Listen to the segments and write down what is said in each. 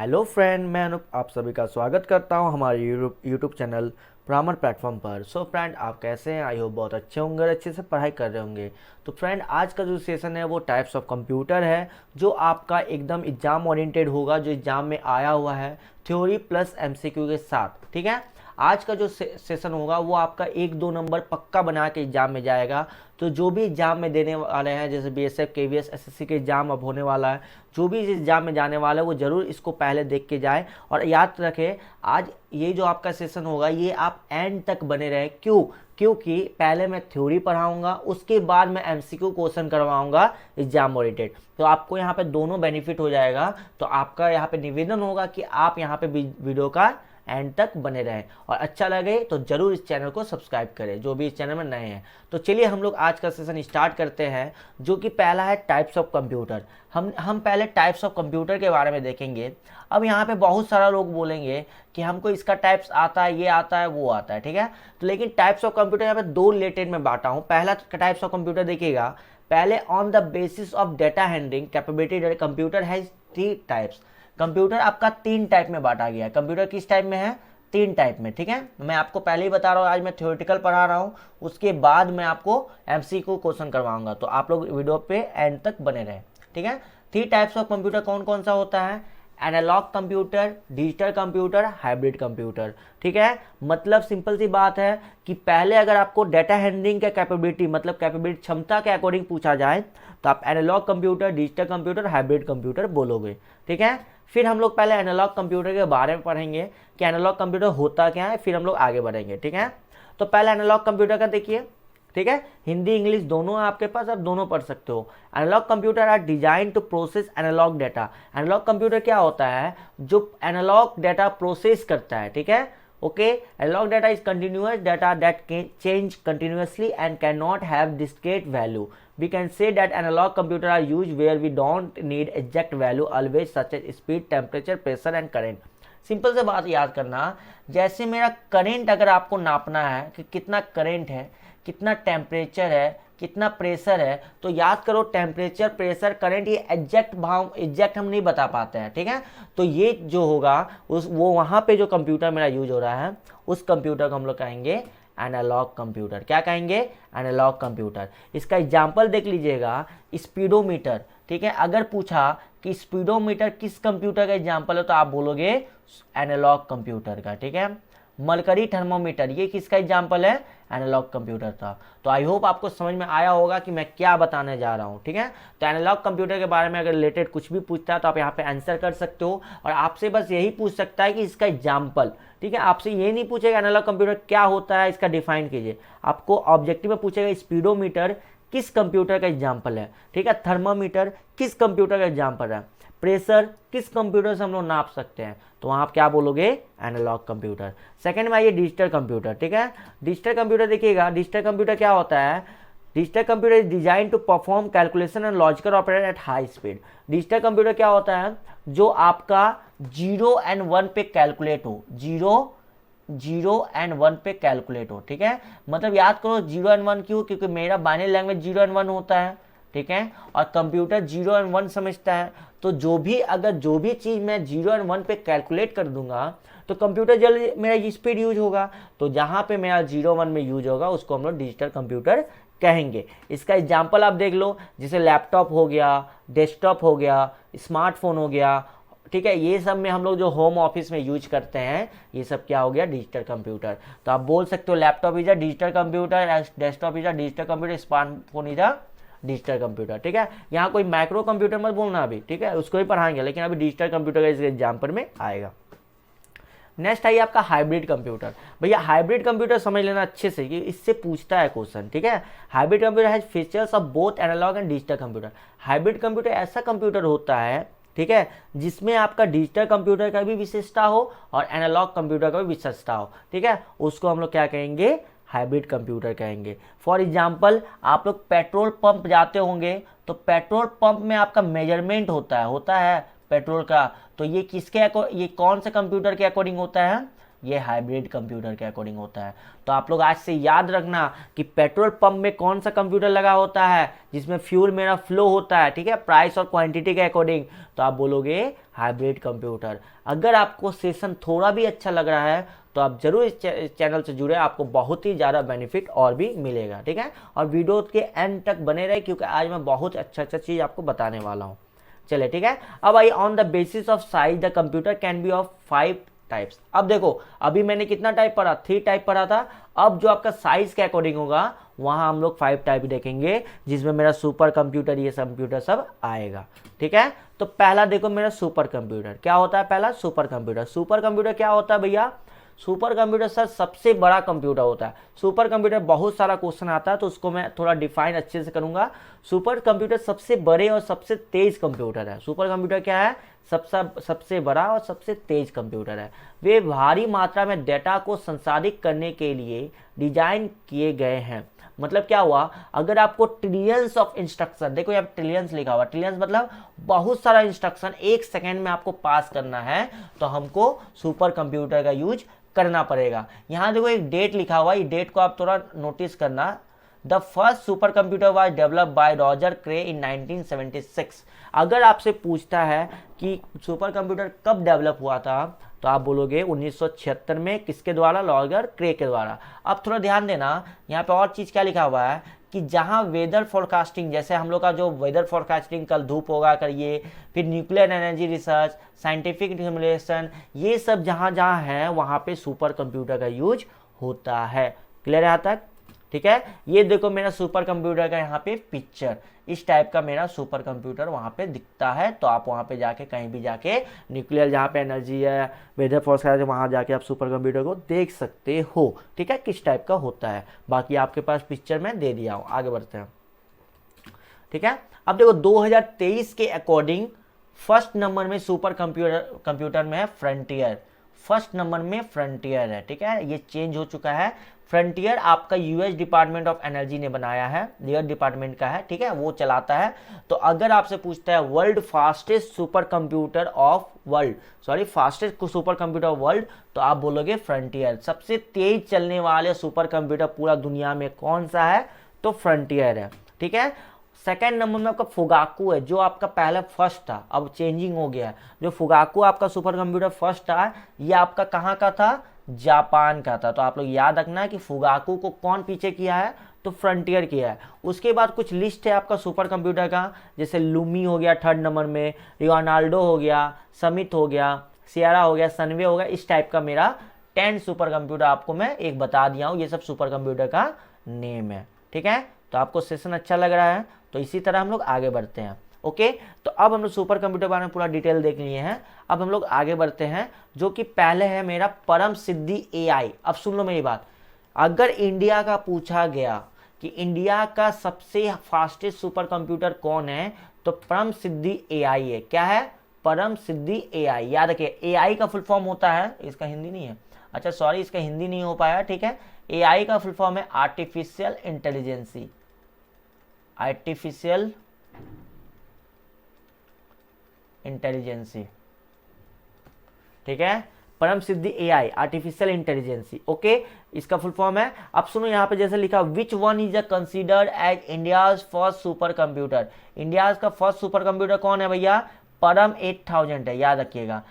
Hello friend, मैं अनुप आप सभी का स्वागत करता हूं हमारे यूट्यूब चैनल प्रामर प्लेटफॉर्म पर। सो फ्रेंड, आप कैसे हैं? आई होप बहुत अच्छे होंगे और अच्छे से पढ़ाई कर रहे होंगे। तो फ्रेंड, आज का जो सेशन है वो टाइप्स ऑफ कंप्यूटर है, जो आपका एकदम एग्जाम ओरिएंटेड होगा, जो एग्जाम में आया हुआ है थ्योरी प्लस एमसीक्यू के साथ। ठीक है, आज का जो सेशन होगा वो आपका 1-2 नंबर पक्का बना के एग्जाम में जाएगा। तो जो भी एग्जाम में देने वाले हैं, जैसे बीएसएफ केवीएस एसएससी के एग्जाम अब होने वाला है, जो भी इस एग्जाम में जाने वाला है वो ज़रूर इसको पहले देख के जाए। और याद रखें, आज ये जो आपका सेशन होगा ये आप एंड तक बने रहे। क्योंकि पहले मैं थ्योरी पढ़ाऊंगा, उसके बाद मैं एमसीक्यू क्वेश्चन करवाऊंगा एग्जाम ओरिएंटेड। तो आपको यहाँ पे दोनों बेनिफिट हो जाएगा। तो आपका यहाँ पे निवेदन होगा कि आप यहाँ पे वीडियो का एंड तक बने रहें, और अच्छा लगे तो जरूर इस चैनल को सब्सक्राइब करें जो भी इस चैनल में नए हैं। तो चलिए हम लोग आज का सेशन स्टार्ट करते हैं, जो कि पहला है टाइप्स ऑफ कंप्यूटर। हम पहले टाइप्स ऑफ कंप्यूटर के बारे में देखेंगे। अब यहाँ पे बहुत सारा लोग बोलेंगे कि हमको इसका टाइप्स आता है, ये आता है, वो आता है। ठीक है, तो लेकिन टाइप्स ऑफ कंप्यूटर यहाँ पे 2 रिलेटेड में बांटा हूँ। पहला टाइप्स ऑफ कंप्यूटर देखिएगा, पहले on the basis of data handling capability computer has 3 types. Computer आपका 3 टाइप में बांटा गया है। कंप्यूटर किस टाइप में है? 3 टाइप में। ठीक है, मैं आपको पहले ही बता रहा हूँ, आज मैं थ्योरेटिकल पढ़ा रहा हूँ, उसके बाद मैं आपको एमसीक्यू क्वेश्चन करवाऊंगा। तो आप लोग वीडियो पे एंड तक बने रहें। ठीक है, 3 टाइप्स ऑफ कंप्यूटर कौन कौन सा होता है? Analogue computer, digital computer, hybrid computer. ठीक है, मतलब सिंपल सी बात है कि पहले अगर आपको डेटा हैंडलिंग के कैपेबिलिटी, मतलब कैपेबिलिटी क्षमता के अकॉर्डिंग पूछा जाए, तो आप analogue computer, digital computer, hybrid computer बोलोगे। ठीक है, फिर हम लोग पहले एनालॉग कंप्यूटर के बारे में पढ़ेंगे कि एनालॉग कंप्यूटर होता क्या है, फिर हम लोग आगे बढ़ेंगे। ठीक है, तो पहले एनालॉग कंप्यूटर का देखिए। ठीक है, हिंदी इंग्लिश दोनों है आपके पास, आप दोनों पढ़ सकते हो। Analogue computer are design to process analogue data. Analogue computer क्या होता है? जो एनालॉग डेटा प्रोसेस करता है। ठीक है, okay, analogue data is continuous data that change continuously and can not have discrete value. We can say that analog computer are used where we don't need exact value always, such as speed, temperature, pressure and current. Simple से बात याद करना, जैसे मेरा current अगर आपको नापना है कि कितना करंट है, कितना टेम्परेचर है, कितना प्रेशर है, तो याद करो टेम्परेचर, प्रेशर, करंट ये एग्जैक्ट भाव एग्जैक्ट हम नहीं बता पाते हैं। ठीक है, तो ये जो होगा वो वहाँ पे जो कंप्यूटर मेरा यूज हो रहा है, उस कंप्यूटर को हम लोग कहेंगे एनालॉग कंप्यूटर। क्या कहेंगे? Analogue computer. इसका एग्जाम्पल देख लीजिएगा, स्पीडोमीटर। ठीक है, अगर पूछा कि स्पीडोमीटर किस कंप्यूटर का एग्जाम्पल है, तो आप बोलोगे एनालॉग कंप्यूटर का। ठीक है, मरकरी थर्मोमीटर, ये किसका एग्जाम्पल है? एनालॉग कंप्यूटर था। तो आई होप आपको समझ में आया होगा कि मैं क्या बताने जा रहा हूँ। ठीक है, तो एनालॉग कंप्यूटर के बारे में अगर रिलेटेड कुछ भी पूछता है तो आप यहाँ पे आंसर कर सकते हो, और आपसे बस यही पूछ सकता है कि इसका एग्जाम्पल। ठीक है, आपसे ये नहीं पूछेगा एनालॉग कंप्यूटर क्या होता है, इसका डिफाइन कीजिए। आपको ऑब्जेक्टिव में पूछेगा स्पीडोमीटर किस कंप्यूटर का एग्जाम्पल है। ठीक है, थर्मामीटर किस कंप्यूटर का एग्जाम्पल है, प्रेशर किस कंप्यूटर से हम लोग नाप सकते हैं, तो वहाँ आप क्या बोलोगे? Analogue computer. सेकंड में आइए डिजिटल कंप्यूटर। ठीक है, डिजिटल कंप्यूटर देखिएगा, डिजिटल कंप्यूटर क्या होता है? Digital computer is design to perform calculation and logical operation at high speed. Digital computer क्या होता है? जो आपका 0 and 1 पे कैलकुलेट हो, 0 and 1 पे कैलकुलेट हो। ठीक है, मतलब याद करो 0 and 1 क्यों? क्योंकि मेरा बाइनरी लैंग्वेज 0 and 1 होता है। ठीक है, और कंप्यूटर 0 and 1 समझता है। तो जो भी चीज़ मैं 0 and 1 पे कैलकुलेट कर दूंगा, तो कंप्यूटर जल्दी मेरा स्पीड यूज होगा। तो जहाँ पे मेरा 0-1 में यूज होगा उसको हम लोग डिजिटल कंप्यूटर कहेंगे। इसका एग्जाम्पल आप देख लो, जैसे लैपटॉप हो गया, डेस्कटॉप हो गया, स्मार्टफोन हो गया। ठीक है, ये सब में हम लोग जो होम ऑफिस में यूज करते हैं, ये सब क्या हो गया? Digital computer. तो आप बोल सकते हो laptop is a digital computer, desktop is a digital computer, smartphone is a digital computer. ठीक है, यहाँ कोई माइक्रो कंप्यूटर मत बोलना अभी। ठीक है, उसको ही पढ़ाएंगे, लेकिन अभी डिजिटल कंप्यूटर का इस एग्जाम्पल में आएगा। नेक्स्ट आइए आपका हाइब्रिड कंप्यूटर। भैया हाइब्रिड कंप्यूटर समझ लेना अच्छे से कि इससे पूछता है क्वेश्चन। ठीक है, hybrid computer has features of both analogue and digital computer. Hybrid computer ऐसा कंप्यूटर होता है, ठीक है, जिसमें आपका डिजिटल कंप्यूटर का भी विशेषता हो और एनालॉग कंप्यूटर का भी विशेषता हो। ठीक है, उसको हम लोग क्या कहेंगे? हाइब्रिड कंप्यूटर कहेंगे। फॉर एग्जाम्पल, आप लोग पेट्रोल पंप जाते होंगे, तो पेट्रोल पंप में आपका मेजरमेंट होता है पेट्रोल का। तो ये ये कौन से कंप्यूटर के अकॉर्डिंग होता है? ये हाइब्रिड कंप्यूटर के अकॉर्डिंग होता है। तो आप लोग आज से याद रखना कि पेट्रोल पंप में कौन सा कंप्यूटर लगा होता है जिसमें फ्यूल मेरा फ्लो होता है, ठीक है, प्राइस और क्वांटिटी के अकॉर्डिंग, तो आप बोलोगे हाइब्रिड कंप्यूटर। अगर आपको सेशन थोड़ा भी अच्छा लग रहा है तो आप जरूर इस चैनल से जुड़े, आपको बहुत ही ज़्यादा बेनिफिट और भी मिलेगा, ठीक है। और वीडियो के एंड तक बने रहे क्योंकि आज मैं बहुत अच्छा चीज़ आपको बताने वाला हूँ। चलिए ठीक है। अब I on the basis of size the computer can be of 5 types. अब देखो अभी मैंने कितना टाइप पढ़ा, 3 टाइप पढ़ा था। अब जो आपका साइज के अकॉर्डिंग होगा वहां हम लोग 5 टाइप देखेंगे, जिसमें मेरा सुपर कंप्यूटर, ये कंप्यूटर सब आएगा, ठीक है। तो पहला देखो मेरा सुपर कंप्यूटर क्या होता है। पहला सुपर कंप्यूटर। सुपर कंप्यूटर क्या होता है भैया? सुपर कंप्यूटर सर सबसे बड़ा कंप्यूटर होता है। सुपर कंप्यूटर बहुत सारा क्वेश्चन आता है तो उसको मैं थोड़ा डिफाइन अच्छे से करूंगा। सुपर कंप्यूटर सबसे बड़े और सबसे तेज कंप्यूटर है। सुपर कंप्यूटर क्या है? सबसे बड़ा और सबसे तेज कंप्यूटर है। वे भारी मात्रा में डेटा को संसाधित करने के लिए डिजाइन किए गए हैं। मतलब क्या हुआ, अगर आपको ट्रिलियंस ऑफ इंस्ट्रक्शन, देखो यहाँ ट्रिलियंस लिखा हुआ, ट्रिलियंस मतलब बहुत सारा इंस्ट्रक्शन एक सेकेंड में आपको पास करना है तो हमको सुपर कंप्यूटर का यूज करना पड़ेगा। यहाँ देखो एक डेट लिखा हुआ, ये डेट को आप थोड़ा नोटिस करना। The first super computer was developed by Roger Cray in 1976। अगर आपसे पूछता है कि सुपर कंप्यूटर कब डेवलप हुआ था तो आप बोलोगे 1976 में। किसके द्वारा? रॉजर क्रे के द्वारा। अब थोड़ा ध्यान देना, यहाँ पे और चीज़ क्या लिखा हुआ है कि जहाँ वेदर फोरकास्टिंग, जैसे हम लोग का जो वेदर फोरकास्टिंग, कल धूप होगा करिए, फिर nuclear energy research, scientific simulation, ये सब जहाँ जहाँ है वहाँ पे सुपर कंप्यूटर का यूज होता है। क्लियर है यहाँ तक? ठीक है। ये देखो मेरा सुपर कंप्यूटर का यहाँ पे पिक्चर, इस टाइप का मेरा सुपर कंप्यूटर वहाँ पे दिखता है। तो आप वहाँ पे जाके कहीं भी जाके न्यूक्लियर जहाँ पे एनर्जी है, वेदर फोर्स है, वहाँ जाके आप सुपर कंप्यूटर को देख सकते हो, ठीक है, किस टाइप का होता है। बाकी आपके पास पिक्चर में दे दिया हूँ। आगे बढ़ते हैं, ठीक है। अब देखो 2023 के अकॉर्डिंग फर्स्ट नंबर में सुपर कंप्यूटर में है फ्रंटियर। फर्स्ट नंबर में फ्रंटियर है, ठीक है, ये चेंज हो चुका है। फ्रंटियर आपका यूएस डिपार्टमेंट ऑफ एनर्जी ने बनाया है, रियर डिपार्टमेंट का है, ठीक है, वो चलाता है। तो अगर आपसे पूछता है world fastest super computer of world, sorry fastest super computer of world, तो आप बोलोगे फ्रंटियर। सबसे तेज चलने वाले सुपर कंप्यूटर पूरा दुनिया में कौन सा है? तो फ्रंटियर है, ठीक है। सेकेंड नंबर में आपका फुगाकू है, जो आपका पहले फर्स्ट था, अब चेंजिंग हो गया है। जो फुगाकू आपका सुपर कंप्यूटर फर्स्ट था, ये आपका कहाँ का था? जापान का था। तो आप लोग याद रखना है कि फुगाकू को कौन पीछे किया है? तो फ्रंटियर किया है। उसके बाद कुछ लिस्ट है आपका सुपर कंप्यूटर का, जैसे लूमी हो गया थर्ड नंबर में, लियोनार्डो हो गया, समिट हो गया, सियरा हो गया, सनवे हो गया। इस टाइप का मेरा 10 सुपर कंप्यूटर आपको मैं एक बता दिया हूँ। ये सब सुपर कंप्यूटर का नेम है, ठीक है। तो आपको सेशन अच्छा लग रहा है तो इसी तरह हम लोग आगे बढ़ते हैं। ओके, तो अब हम लोग सुपर कंप्यूटर बारे में पूरा डिटेल देख लिए हैं। अब हम लोग आगे बढ़ते हैं, जो कि पहले है मेरा परम सिद्धि एआई। अब सुन लो मेरी बात, अगर इंडिया का पूछा गया कि इंडिया का सबसे फास्टेस्ट सुपर कंप्यूटर कौन है, तो परम सिद्धि एआई है। क्या है? परम सिद्धि एआई। याद रखिए, एआई का फुल फॉर्म होता है, इसका हिंदी नहीं है, अच्छा सॉरी, इसका हिंदी नहीं हो पाया, ठीक है। एआई का फुल फॉर्म है आर्टिफिशियल इंटेलिजेंसी, आर्टिफिशियल इंटेलिजेंसी, ठीक है। Param Siddhi AI, artificial intelligence, okay, इसका फुल फॉर्म है। अब सुनो यहाँ पे जैसे लिखा, which one is considered as India's first super computer. India का फर्स्ट सुपर कंप्यूटर कौन है भैया? परम 8000 है, याद रखिएगा।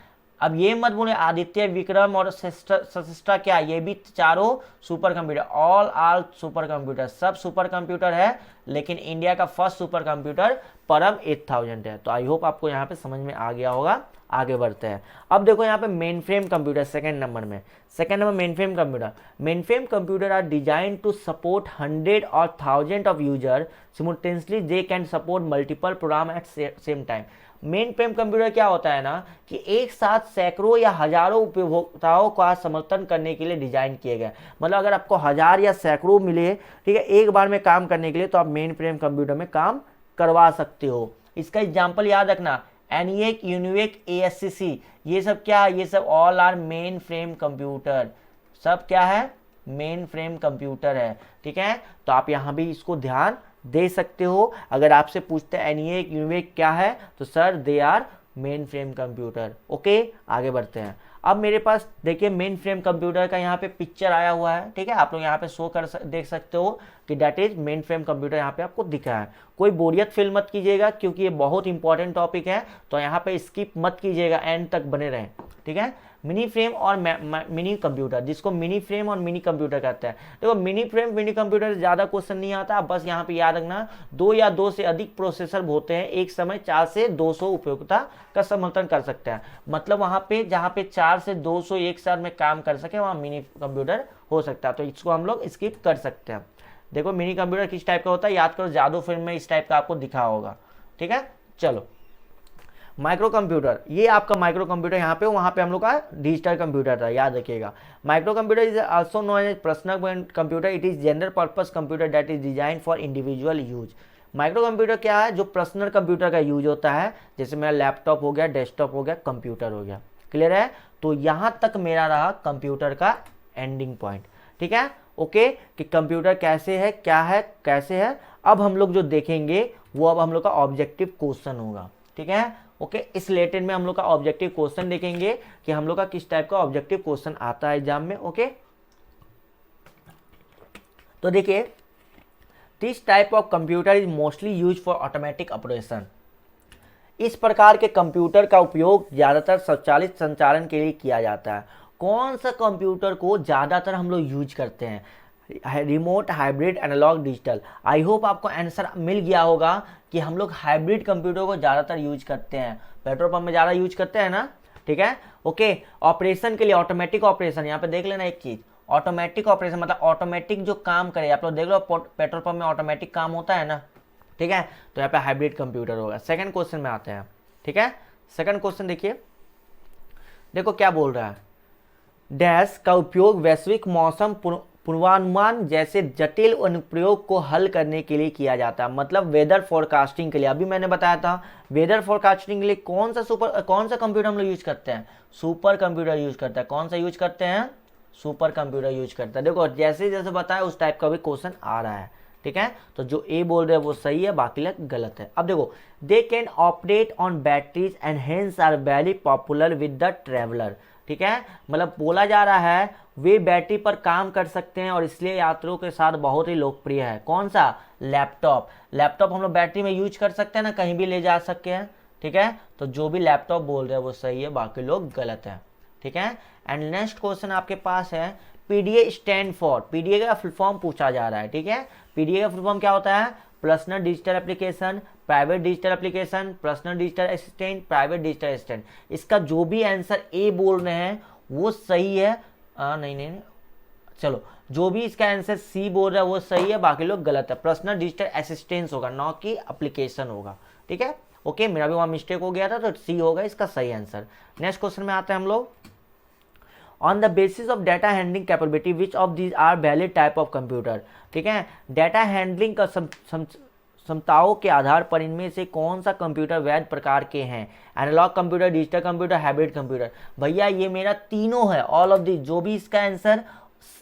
अब ये मत बोले आदित्य, विक्रम और सशिष्टा, क्या ये भी चारों सुपर कंप्यूटर, ऑल आल सुपर कंप्यूटर, सब सुपर कंप्यूटर है, लेकिन इंडिया का फर्स्ट सुपर कंप्यूटर परम 8000 है। तो आई होप आपको यहाँ पे समझ में आ गया होगा। आगे बढ़ते हैं। अब देखो यहाँ पे mainframe computer second number में, second number mainframe computer. Mainframe computer are design to support 100 और 1000 of user simultaneously, they can support multiple program at same time. Mainframe computer क्या होता है ना कि एक साथ सैकड़ों या हजारों उपभोक्ताओं का समर्थन करने के लिए डिजाइन किए गए। मतलब अगर आपको 1000 या सैकड़ों मिले, ठीक है, एक बार में काम करने के लिए, तो आप मेन फ्रेम कंप्यूटर में काम करवा सकते हो। इसका एग्जाम्पल याद रखना, एनईएक, यूनिवेक, एएससीसी, ये सब क्या है? ये सब all are mainframe computer, सब क्या है? मेन फ्रेम कंप्यूटर है, ठीक है। तो आप यहाँ भी इसको ध्यान दे सकते हो। अगर आपसे पूछते हैं एनईएक, यूनिवेक क्या है, तो sir they are mainframe computer. Okay, आगे बढ़ते हैं। अब मेरे पास देखिए मेन फ्रेम कंप्यूटर का यहाँ पे पिक्चर आया हुआ है, ठीक है, आप लोग यहाँ पे शो देख सकते हो कि that is main frame computer यहाँ पे आपको दिख रहा है। कोई बोरियत फील मत कीजिएगा क्योंकि ये बहुत इंपॉर्टेंट टॉपिक है, तो यहाँ पे स्किप मत कीजिएगा, एंड तक बने रहें, ठीक है। मिनी फ्रेम और मिनी कंप्यूटर, जिसको मिनी फ्रेम और मिनी कंप्यूटर कहते हैं। देखो मिनी फ्रेम मिनी कंप्यूटर से ज़्यादा क्वेश्चन नहीं आता, बस यहाँ पे याद रखना 2 या 2 से अधिक प्रोसेसर होते हैं, एक समय 4 से 200 उपयोगिता का समर्थन कर सकते हैं। मतलब वहाँ पे जहाँ पे 4 से 200 एक साथ में काम कर सके वहाँ मिनी कंप्यूटर हो सकता है, तो इसको हम लोग स्किप कर सकते हैं। देखो मिनी कंप्यूटर किस टाइप का होता है, याद करो, जादू फिल्म में इस टाइप का आपको दिखा होगा, ठीक है। चलो माइक्रो कंप्यूटर, ये आपका माइक्रो कंप्यूटर यहाँ पे, वहाँ पे हम लोग का डिजिटल कंप्यूटर था, याद रखिएगा। Micro computer is also known as personal computer, it is general purpose computer that is design for individual use. Micro computer क्या है, जो पर्सनल कंप्यूटर का यूज होता है, जैसे मेरा लैपटॉप हो गया, डेस्कटॉप हो गया, कंप्यूटर हो गया, क्लियर है। तो यहाँ तक मेरा रहा कंप्यूटर का एंडिंग पॉइंट, ठीक है। ओके, कि कंप्यूटर कैसे है, क्या है, कैसे है। अब हम लोग जो देखेंगे वो अब हम लोग का ऑब्जेक्टिव क्वेश्चन होगा, ठीक है। ओके, इस रिलेटेड में हम लोग का ऑब्जेक्टिव क्वेश्चन देखेंगे कि हम लोग का किस टाइप का ऑब्जेक्टिव क्वेश्चन आता है एग्जाम में। ओके, तो देखिए this type of computer is mostly use for automatic operation. इस प्रकार के कंप्यूटर का उपयोग ज़्यादातर स्वचालित संचालन के लिए किया जाता है। कौन सा कंप्यूटर को ज़्यादातर हम लोग यूज करते हैं, remote, hybrid, analogue, digital. I hope आपको आंसर मिल गया होगा कि हम लोग हाइब्रिड कंप्यूटर को ज़्यादातर यूज करते हैं, पेट्रोल पंप में ज़्यादा यूज करते हैं ना, ठीक है। ओके, ऑपरेशन के लिए ऑटोमेटिक ऑपरेशन, यहाँ पे देख लेना एक चीज़, ऑटोमेटिक ऑपरेशन मतलब ऑटोमेटिक जो काम करे, आप लोग देख लो पेट्रोल पंप में ऑटोमेटिक काम होता है ना, ठीक है, तो यहाँ पे हाइब्रिड कंप्यूटर होगा। सेकंड क्वेश्चन में आते हैं, ठीक है। सेकंड क्वेश्चन देखिए, देखो क्या बोल रहा है, डैश का उपयोग वैश्विक मौसम पूर्वानुमान जैसे जटिल अनुप्रयोग को हल करने के लिए किया जाता है। मतलब वेदर फोरकास्टिंग के लिए, अभी मैंने बताया था वेदर फोरकास्टिंग के लिए कौन सा कंप्यूटर हम लोग यूज करते हैं, सुपर कंप्यूटर यूज करता है। कौन सा यूज करते हैं, सुपर कंप्यूटर यूज करता है। देखो जैसे जैसे बताया उस टाइप का भी क्वेश्चन आ रहा है, ठीक है। तो जो ए बोल रहे हैं वो सही है, बाकी लोग गलत है। अब देखो, they can operate on batteries and hence are very popular with the traveller, ठीक है। मतलब बोला जा रहा है वे बैटरी पर काम कर सकते हैं और इसलिए यात्रियों के साथ बहुत ही लोकप्रिय है। कौन सा, लैपटॉप। लैपटॉप हम लोग बैटरी में यूज कर सकते हैं ना, कहीं भी ले जा सकते हैं, ठीक है। तो जो भी लैपटॉप बोल रहे हैं वो सही है, बाकी लोग गलत है, ठीक है। एंड नेक्स्ट क्वेश्चन आपके पास है, पीडीए स्टैंड फॉर, पीडीए का फुल फॉर्म पूछा जा रहा है, ठीक है। पीडीए का फुल फॉर्म क्या होता है, personal digital application, private digital application, personal digital assistant, private digital assistant. इसका जो भी आंसर ए बोल रहे हैं वो सही है, नहीं, चलो जो भी इसका आंसर सी बोल रहा है वो सही है, बाकी लोग गलत है। पर्सनल डिजिटल असिस्टेंस होगा, ना कि एप्लीकेशन होगा, ठीक है। ओके, मेरा भी वहाँ मिस्टेक हो गया था, तो सी होगा इसका सही आंसर। नेक्स्ट क्वेश्चन में आते हैं हम लोग, on the basis of data handling capability which of these are valid type of computer, ठीक है। डाटा हैंडलिंग का क्षमताओं के आधार पर इनमें से कौन सा कंप्यूटर वैध प्रकार के हैं, analogue computer, digital computer, hybrid computer. भैया ये मेरा तीनों है, ऑल ऑफ दी, जो भी इसका आंसर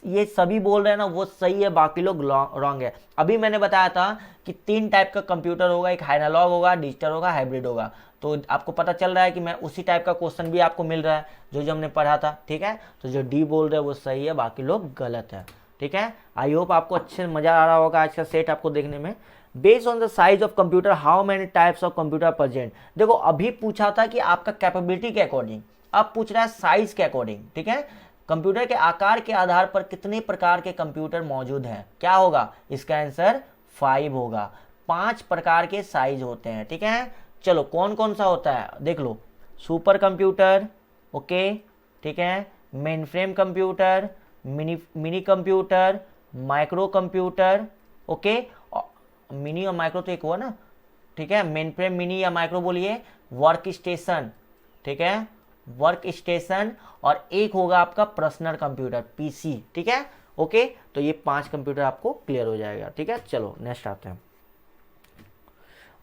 ये सभी बोल रहे हैं ना वो सही है, बाकी लोग रॉन्ग है। अभी मैंने बताया था कि 3 टाइप का कंप्यूटर होगा, एक एनालॉग होगा, डिजिटल होगा, हाइब्रिड होगा। तो आपको पता चल रहा है कि मैं उसी टाइप का क्वेश्चन भी आपको मिल रहा है जो हमने पढ़ा था, ठीक है। तो जो डी बोल रहे हैं वो सही है, बाकी लोग गलत है, ठीक है। आई होप आपको अच्छे से मजा आ रहा होगा आज का सेट आपको देखने में। Based on the size of computer how many types of computer present. देखो अभी पूछा था कि आपका कैपेबिलिटी के अकॉर्डिंग, अब पूछ रहा है साइज के अकॉर्डिंग, ठीक है। कंप्यूटर के आकार के आधार पर कितने प्रकार के कंप्यूटर मौजूद हैं, क्या होगा इसका आंसर 5 होगा। 5 प्रकार के साइज होते हैं, ठीक है। चलो कौन कौन सा होता है देख लो, सुपर कंप्यूटर, ओके, ठीक है, main frame computer, mini computer, micro computer, okay, mini और माइक्रो तो एक हुआ ना, ठीक है। मेन फ्रेम, मिनी या माइक्रो बोलिए, वर्क स्टेशन, ठीक है, वर्क स्टेशन, और एक होगा आपका पर्सनल कंप्यूटर, पीसी, ठीक है। ओके, तो ये 5 कंप्यूटर आपको क्लियर हो जाएगा, ठीक है। चलो नेक्स्ट आते हैं,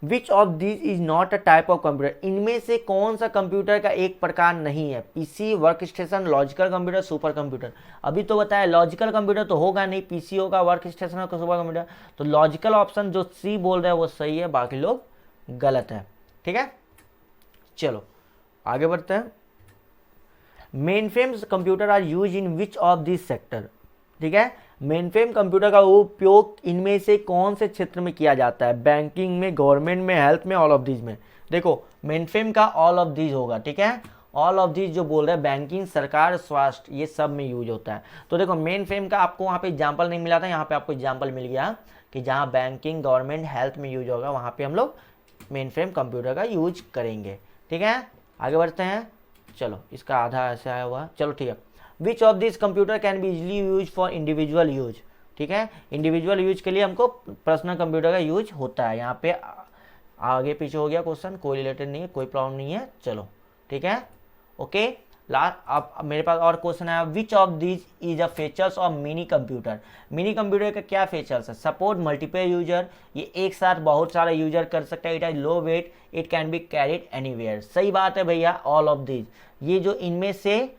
विच of this is not a type of computer. इनमें से कौन सा कंप्यूटर का एक प्रकार नहीं है, PC, work station, logical computer, super computer. अभी तो बताया लॉजिकल कंप्यूटर तो होगा नहीं, पीसी होगा, वर्क स्टेशन होगा, सुपर कंप्यूटर। तो लॉजिकल ऑप्शन जो सी बोल रहे हैं वो सही है, बाकी लोग गलत है, ठीक है। चलो आगे बढ़ते हैं। Mainframe computer are use in which of this sector, ठीक है। मेन फ्रेम कंप्यूटर का उपयोग इनमें से कौन से क्षेत्र में किया जाता है? बैंकिंग में, गवर्नमेंट में, हेल्थ में, ऑल ऑफ दीज में। देखो मेन फ्रेम का ऑल ऑफ दीज होगा, ठीक है। ऑल ऑफ दीज जो बोल रहे हैं, बैंकिंग, सरकार, स्वास्थ्य, ये सब में यूज होता है। तो देखो मेन फ्रेम का आपको वहाँ पे एग्जाम्पल नहीं मिला था, यहाँ पे आपको एग्जाम्पल मिल गया कि जहाँ बैंकिंग, गवर्नमेंट, हेल्थ में यूज होगा वहाँ पे हम लोग मेन फ्रेम कंप्यूटर का यूज करेंगे, ठीक है। आगे बढ़ते हैं। चलो इसका आधा ऐसे आया हुआ, चलो ठीक है। विच of this computer can be easily use for individual use, ठीक है। इंडिविजुअल यूज के लिए हमको पर्सनल कंप्यूटर का यूज होता है। यहाँ पे आगे पीछे हो गया क्वेश्चन, कोई रिलेटेड नहीं है, कोई प्रॉब्लम नहीं है, चलो ठीक है। ओके, लास्ट अब मेरे पास और क्वेश्चन है, विच of this is a features of mini computer. Mini computer का क्या फीचर्स है? सपोर्ट मल्टीपल यूजर, ये एक साथ बहुत सारे यूजर कर सकता है। It has low weight, it can be carried anywhere. सही बात है भैया, ऑल ऑफ दिस, ये जो इनमें से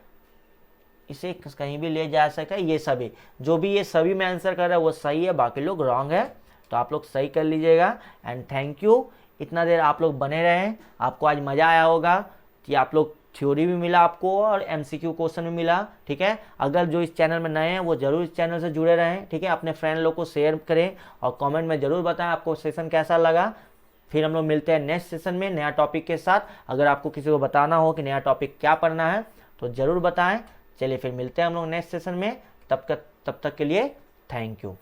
इसे कहीं भी ले जा सकता है, ये सभी जो भी ये सभी में आंसर कर रहा है वो सही है, बाकी लोग रॉन्ग है, तो आप लोग सही कर लीजिएगा। एंड थैंक यू, इतना देर आप लोग बने रहे, आपको आज मज़ा आया होगा कि आप लोग थ्योरी भी मिला आपको और एमसीक्यू क्वेश्चन भी मिला, ठीक है। अगर जो इस चैनल में नए हैं वो जरूर इस चैनल से जुड़े रहें, ठीक है। अपने फ्रेंड लोग को शेयर करें और कमेंट में ज़रूर बताएं आपको सेशन कैसा लगा। फिर हम लोग मिलते हैं नेक्स्ट सेशन में नया टॉपिक के साथ। अगर आपको किसी को बताना हो कि नया टॉपिक क्या पढ़ना है तो ज़रूर बताएं। चलिए फिर मिलते हैं हम लोग नेक्स्ट सेशन में, तब तक के लिए थैंक यू।